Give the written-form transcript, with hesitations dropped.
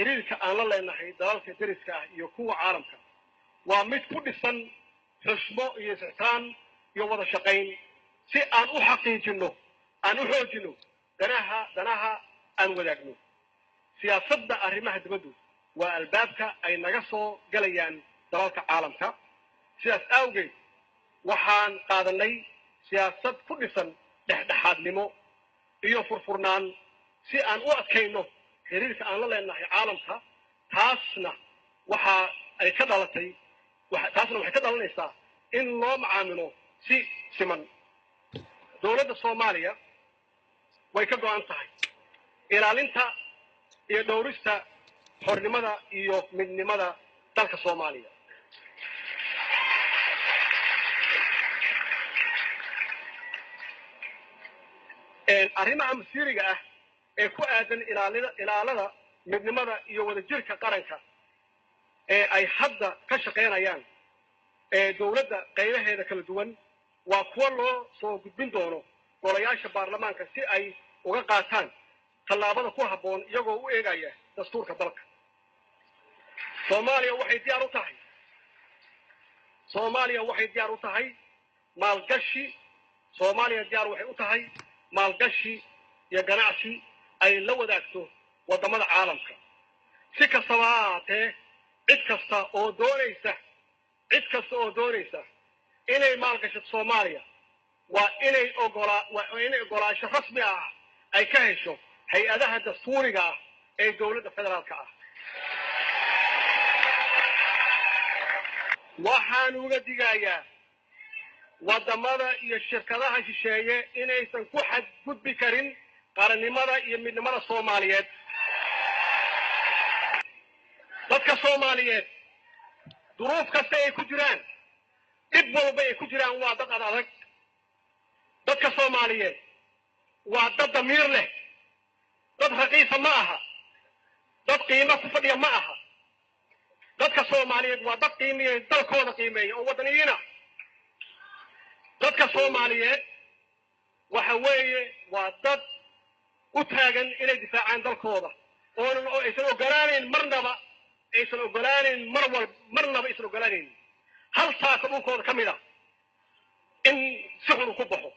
xiriirka aan la leenahay dalalka deriska ah iyo kuwa caalamka waa mid ku dhisan xushmo iyo ixtiraam iyo wada shaqayn si aan u xaqiijino aan u xoojino danaha aan wadaagno siyaasadda arrimaha dibaddu waa albaabka ay naga soo galayaan dalalka caalamka sidaas awgeed waxaan qaadanay siyaasad ku dhisan dhexdhexaadnimo iyo furfurnaan si aan u adkayno xiriirka aan la leenahay caalamka taasna waxay ka dhalanaysaa in loo macaamilo si siman dowladda Soomaaliya way ka go'an tahay ilaalinta iyo dhowrista xornimada iyo midnimada dalka Soomaaliya arrimaha masiiriga ah ee ku aadan ilaalada midnimada iyo wadajirka qaranka ee ay hadda ka shaqeynayaan dowladda qaybaheeda kala duwan waa kuwa loo soo gudbin doono golayaasha baarlamaanka si ay uga qaataan tallaabada ku habboon iyagoo u eegaya dastuurka dalka Soomaaliya waxay diyaar u tahay maalgashi Soomaaliya diyaar waxay u tahay maalgashi iyo ganacsi ay la wadaagto wadamada caalamka si kastaba ha ahaatee cid kasta oo doonaysa inay maalgashato Soomaaliya waa inay ogolaansho rasmi ah ay ka hesho hay-adaha dastuuriga ah ee dowladda federaalka ah waxaan uga digayaa wadamada iyo shirkadaha shisheeye inaysan ku xadgudbi karin qarannimada iyo midnimada Soomaaliyeed dadka Soomaaliyeed duruuf kasta ay ku jiraan dib walba ay ku jiraan waa dad adag dadka Soomaaliyeed waa dad damiir leh dad raqiisa ma aha dad qiimo ku fadhiya ma aha dadka Soomaaliyeed waa dad qiimeeya dalkooda qiimeeya oo wadaniyiina dadka Soomaaliyeed waxa weeye waa dad u taagan inay difaacaan dalkooda oo aysan ogolaanin marnaba hal taako dhulkooda ka mid ah in si xun ku baxo